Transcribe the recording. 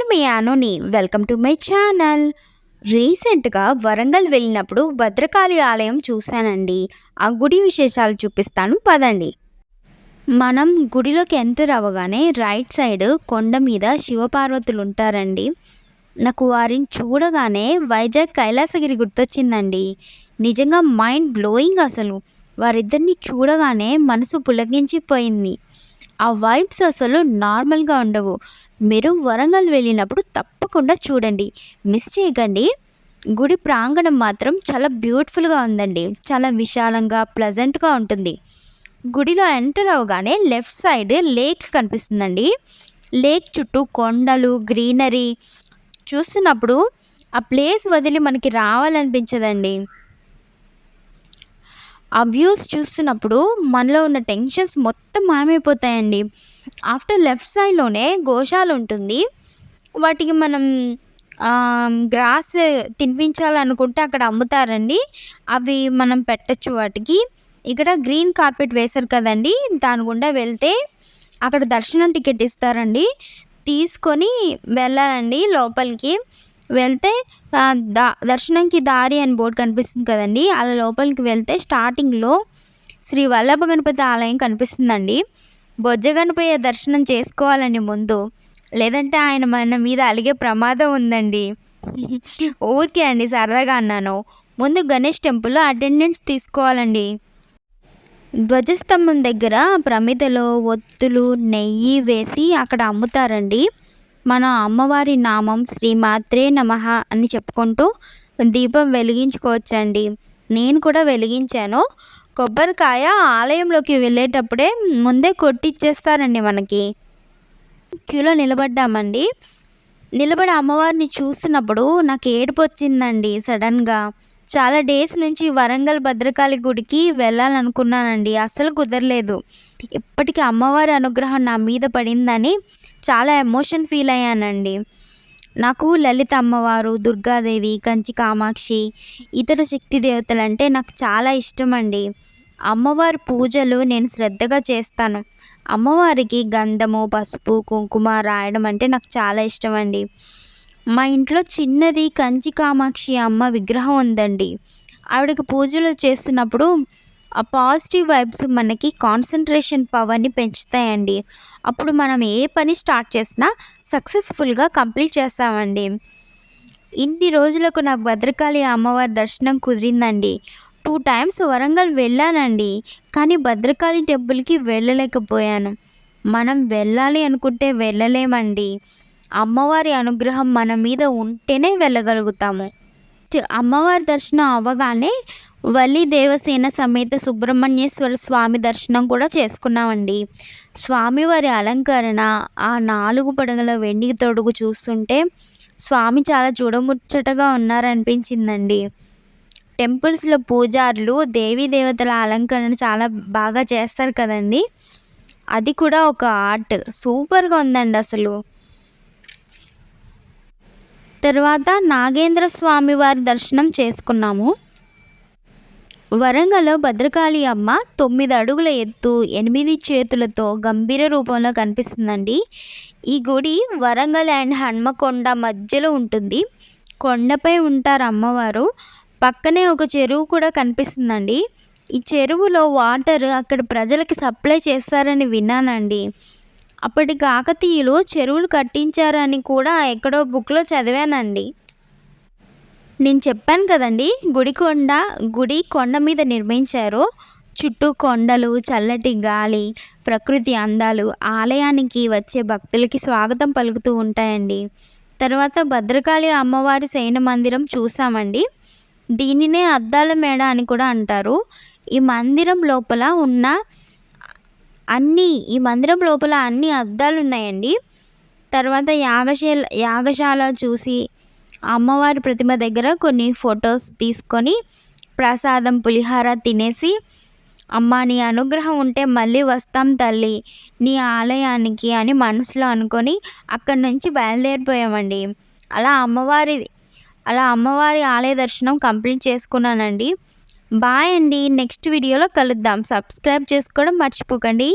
మీ అనుని. Welcome to my channel. రీసెంట్గా వరంగల్ వెళ్ళినప్పుడు భద్రకాళి ఆలయం చూశానండి. ఆ గుడి విశేషాలు చూపిస్తాను పదండి. మనం గుడిలోకి ఎంటర్ అవ్వగానే రైట్ సైడ్ కొండ మీద శివపార్వతులు ఉంటారండి. నాకు వారిని చూడగానే వైజాగ్ కైలాసగిరి గుర్తొచ్చిందండి. నిజంగా మైండ్ బ్లోయింగ్ అసలు. వారిద్దరిని చూడగానే మనసు పులకించిపోయింది. ఆ వైబ్స్ అసలు నార్మల్గా ఉండవు. మీరు వరంగల్ వెళ్ళినప్పుడు తప్పకుండా చూడండి, మిస్ చేయకండి. గుడి ప్రాంగణం మాత్రం చాలా బ్యూటిఫుల్గా ఉందండి. చాలా విశాలంగా ప్లెజెంట్గా ఉంటుంది. గుడిలో ఎంటర్ అవగానే లెఫ్ట్ సైడ్ లేక్ కనిపిస్తుందండి. లేక్ చుట్టూ కొండలు, గ్రీనరీ చూస్తున్నప్పుడు ఆ ప్లేస్ వదిలి మనకి రావాలనిపించదండి. ఆ వ్యూస్ చూస్తున్నప్పుడు మనలో ఉన్న టెన్షన్స్ మొత్తం మాయమైపోతాయండి. ఆఫ్టర్ లెఫ్ట్ సైడ్లోనే గోశాల ఉంటుంది. వాటికి మనం గ్రాస్ తినిపించాలనుకుంటే అక్కడ అమ్ముతారండి. అవి మనం పెట్టచ్చు వాటికి. ఇక్కడ గ్రీన్ కార్పెట్ వేశారు కదండి, దాని గుండా వెళ్తే అక్కడ దర్శనం టికెట్ ఇస్తారండి. తీసుకొని వెళ్ళాలండి లోపలికి. వెళ్తే దర్శనంకి దారి అని బోర్డు కనిపిస్తుంది కదండి, అలా లోపలికి వెళ్తే స్టార్టింగ్లో శ్రీ వల్లభ గణపతి ఆలయం కనిపిస్తుందండి. బొజ్జ గణపయ్య దర్శనం చేసుకోవాలండి ముందు, లేదంటే ఆయన మన మీద అలిగే ప్రమాదం ఉందండి. ఊరికే అండి, సరదాగా అన్నాను. ముందు గణేష్ టెంపుల్లో అటెండెన్స్ తీసుకోవాలండి. ధ్వజస్తంభం దగ్గర ప్రమిదలో ఒత్తులు, నెయ్యి వేసి అక్కడ అమ్ముతారండి. మన అమ్మవారి నామం శ్రీమాత్రే నమః అని చెప్పుకుంటూ దీపం వెలిగించుకోవచ్చండి. నేను కూడా వెలిగించాను. కొబ్బరికాయ ఆలయంలోకి వెళ్ళేటప్పుడే ముందే కొట్టిచ్చేస్తారండి మనకి. క్యూలో నిలబడ్డామండి. నిలబడి అమ్మవారిని చూస్తున్నప్పుడు నాకు ఏడుపు వచ్చిందండి సడన్గా. చాలా డేస్ నుంచి వరంగల్ భద్రకాళి గుడికి వెళ్ళాలనుకున్నానండి, అస్సలు కుదరలేదు. ఇప్పటికీ అమ్మవారి అనుగ్రహం నా మీద పడిందని చాలా ఎమోషన్ ఫీల్ అయ్యానండి. నాకు లలిత అమ్మవారు, దుర్గాదేవి, కంచి కామాక్షి, ఇతర శక్తి దేవతలు అంటే నాకు చాలా ఇష్టం అండి. అమ్మవారి పూజలు నేను శ్రద్ధగా చేస్తాను. అమ్మవారికి గంధము, పసుపు, కుంకుమ రాయడం అంటే నాకు చాలా ఇష్టం అండి. మా ఇంట్లో చిన్నది కంచి కామాక్షి అమ్మ విగ్రహం ఉందండి. ఆవిడకి పూజలు చేస్తున్నప్పుడు ఆ పాజిటివ్ వైబ్స్ మనకి కాన్సన్ట్రేషన్ పవర్ని పెంచుతాయండి. అప్పుడు మనం ఏ పని స్టార్ట్ చేసినా సక్సెస్ఫుల్గా కంప్లీట్ చేస్తామండి. ఇన్ని రోజులకు నాకు భద్రకాళి అమ్మవారి దర్శనం కుదిరిందండి. 2 టైమ్స్ వరంగల్ వెళ్ళానండి, కానీ భద్రకాళి టెంపుల్కి వెళ్ళలేకపోయాను. మనం వెళ్ళాలి అనుకుంటే వెళ్ళలేమండి. అమ్మవారి అనుగ్రహం మన మీద ఉంటేనే వెళ్ళగలుగుతాము. అమ్మవారి దర్శనం అవ్వగానే వల్లి దేవసేన సమేత సుబ్రహ్మణ్యేశ్వర స్వామి దర్శనం కూడా చేసుకున్నామండి. స్వామివారి అలంకరణ, ఆ 4 పడగల వెండి తొడుగు చూస్తుంటే స్వామి చాలా చూడముచ్చటగా ఉన్నారనిపించిందండి. టెంపుల్స్లో పూజారులు దేవీ దేవతల అలంకరణ చాలా బాగా చేస్తారు కదండి, అది కూడా ఒక ఆర్ట్. సూపర్గా ఉందండి అసలు. తర్వాత నాగేంద్ర స్వామి వారి దర్శనం చేసుకున్నాము. వరంగల్లో భద్రకాళి అమ్మ 9 అడుగుల ఎత్తు, 8 చేతులతో గంభీర రూపంలో కనిపిస్తుందండి. ఈ గుడి వరంగల్ అండ్ హన్మకొండ మధ్యలో ఉంటుంది. కొండపై ఉంటారు అమ్మవారు. పక్కనే ఒక చెరువు కూడా కనిపిస్తుందండి. ఈ చెరువులో వాటర్ అక్కడ ప్రజలకి సప్లై చేస్తారని విన్నానండి. అప్పటి కాకతీయులు చెరువులు కట్టించారని కూడా ఎక్కడో బుక్లో చదివానండి. నేను చెప్పాను కదండి, గుడి కొండ మీద నిర్మించారు. చుట్టూ కొండలు, చల్లటి గాలి, ప్రకృతి అందాలు ఆలయానికి వచ్చే భక్తులకి స్వాగతం పలుకుతూ ఉంటాయండి. తర్వాత భద్రకాళి అమ్మవారి శయన మందిరం చూసామండి. దీనినే అద్దాల మేడ అని కూడా అంటారు. ఈ మందిరం లోపల అన్ని అద్దాలు ఉన్నాయండి. తర్వాత యాగశాల చూసి అమ్మవారి ప్రతిమ దగ్గర కొన్ని ఫొటోస్ తీసుకొని ప్రసాదం పులిహార తినేసి, అమ్మ నీ అనుగ్రహం ఉంటే మళ్ళీ వస్తాం తల్లి నీ ఆలయానికి అని మనసులో అనుకొని అక్కడి నుంచి బయలుదేరిపోయామండి. అలా అమ్మవారి ఆలయ దర్శనం కంప్లీట్ చేసుకున్నానండి. బాయ్ అండి. నెక్స్ట్ వీడియోలో కలుద్దాం. సబ్స్క్రైబ్ చేసుకోవడం మర్చిపోకండి.